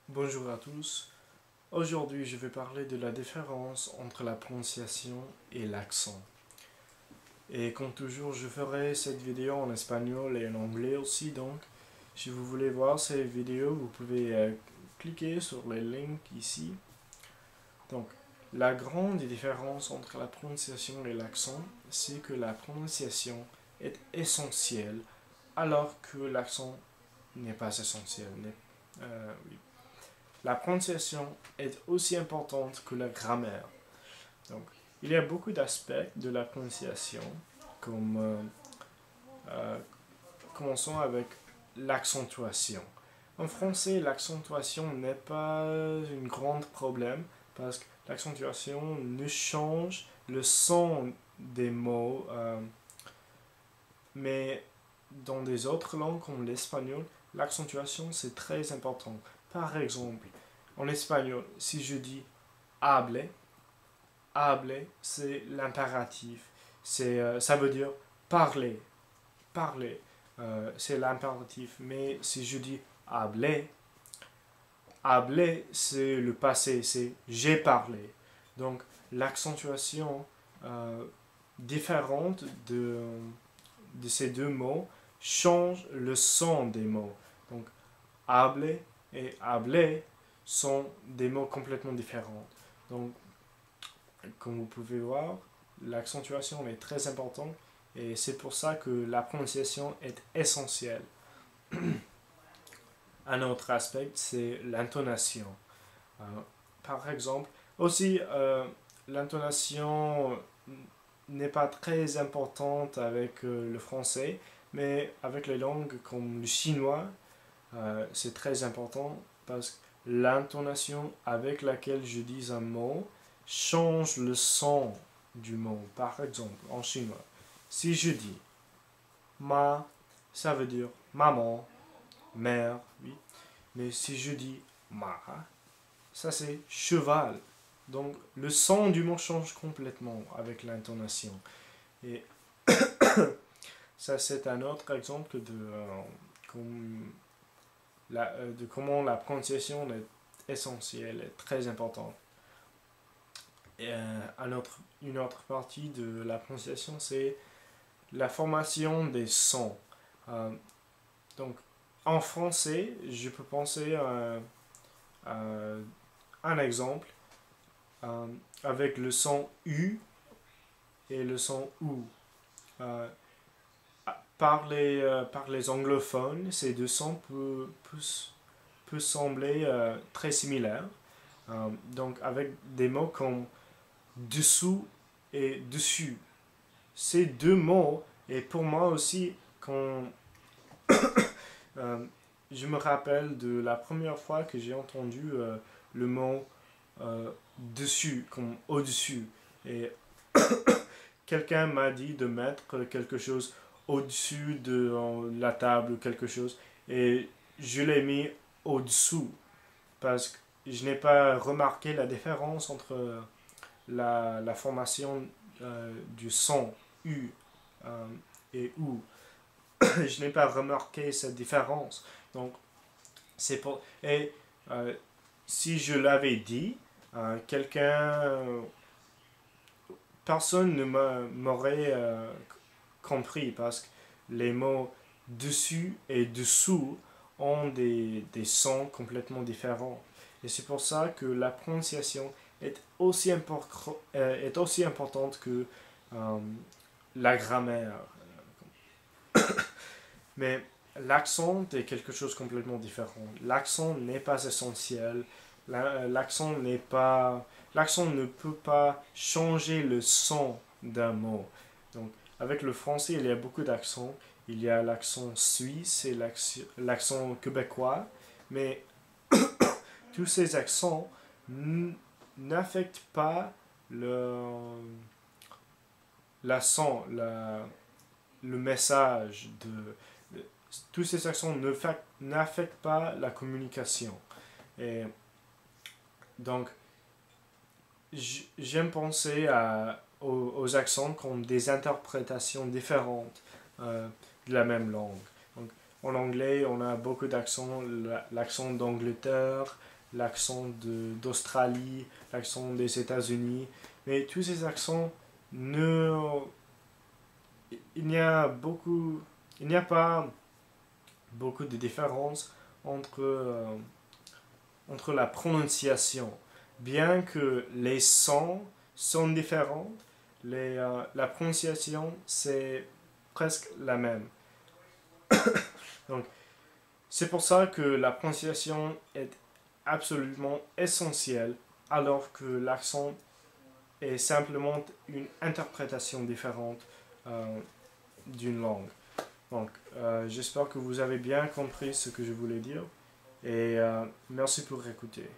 Bonjour à tous. Aujourd'hui, je vais parler de la différence entre la prononciation et l'accent. Et comme toujours, je ferai cette vidéo en espagnol et en anglais aussi. Donc, si vous voulez voir ces vidéos, vous pouvez cliquer sur les links ici. Donc, la grande différence entre la prononciation et l'accent, c'est que la prononciation est essentielle, alors que l'accent n'est pas essentiel. Oui. La prononciation est aussi importante que la grammaire. Donc, il y a beaucoup d'aspects de la prononciation, comme euh, commençons avec l'accentuation. En français, l'accentuation n'est pas un grand problème parce que l'accentuation ne change le son des mots, mais dans des autres langues comme l'espagnol, l'accentuation c'est très important. Par exemple, en espagnol, si je dis hable, hable, c'est l'impératif. Ça veut dire parler, parler. C'est l'impératif. Mais si je dis hable, hable, c'est le passé, c'est j'ai parlé. Donc l'accentuation euh, différente de ces deux mots change le son des mots. Donc hable et hable sont des mots complètement différents. Donc comme vous pouvez voir, l'accentuation est très importante et c'est pour ça que la prononciation est essentielle. Un autre aspect, c'est l'intonation. Euh, Par exemple, aussi, l'intonation n'est pas très importante avec le français, mais avec les langues comme le chinois, c'est très important parce que l'intonation avec laquelle je dis un mot change le son du mot. Par exemple, en chinois, si je dis ma, ça veut dire maman, mère, oui. Mais si je dis ma, ça c'est cheval. Donc le son du mot change complètement avec l'intonation. Et ça c'est un autre exemple comme de comment la prononciation est essentielle, est très importante. Et une autre partie de la prononciation, c'est la formation des sons. Euh, donc, en français, je peux penser à un exemple avec le son U et le son OU. Euh, par les anglophones, ces deux sons peuvent sembler très similaires. Donc, avec des mots comme dessous et dessus. Ces deux mots, et pour moi aussi, quand euh, je me rappelle de la première fois que j'ai entendu le mot dessus, comme au-dessus. Et quelqu'un m'a dit de mettre quelque chose au-dessus de la table ou quelque chose. Et je l'ai mis au-dessous parce que je n'ai pas remarqué la différence entre la formation du son U et OU. Je n'ai pas remarqué cette différence. Donc, c'est pour. Et si je l'avais dit, quelqu'un. Personne ne m'aurait compris parce que les mots dessus et dessous ont des sons complètement différents. Et c'est pour ça que la prononciation est aussi importante que euh, la grammaire. Mais l'accent est quelque chose de complètement différent. L'accent n'est pas essentiel. L'accent n'est pas. L'accent ne peut pas changer le son d'un mot. Donc, avec le français, il y a beaucoup d'accents. Il y a l'accent suisse et l'accent québécois. Mais tous ces accents n'affectent pas la son, le message tous ces accents n'affectent pas la communication. Et donc, j'aime penser aux accents comme des interprétations différentes de la même langue. Donc, en anglais, on a beaucoup d'accents, l'accent d'Angleterre, l'accent d'Australie, l'accent des États-Unis, mais tous ces accents, ne, il n'y a pas beaucoup de différence entre la prononciation. Bien que les sons sont différents, la prononciation c'est presque la même. Donc, c'est pour ça que la prononciation est absolument essentielle, alors que l'accent est simplement une interprétation différente euh, d'une langue. Donc, j'espère que vous avez bien compris ce que je voulais dire et merci pour écouter.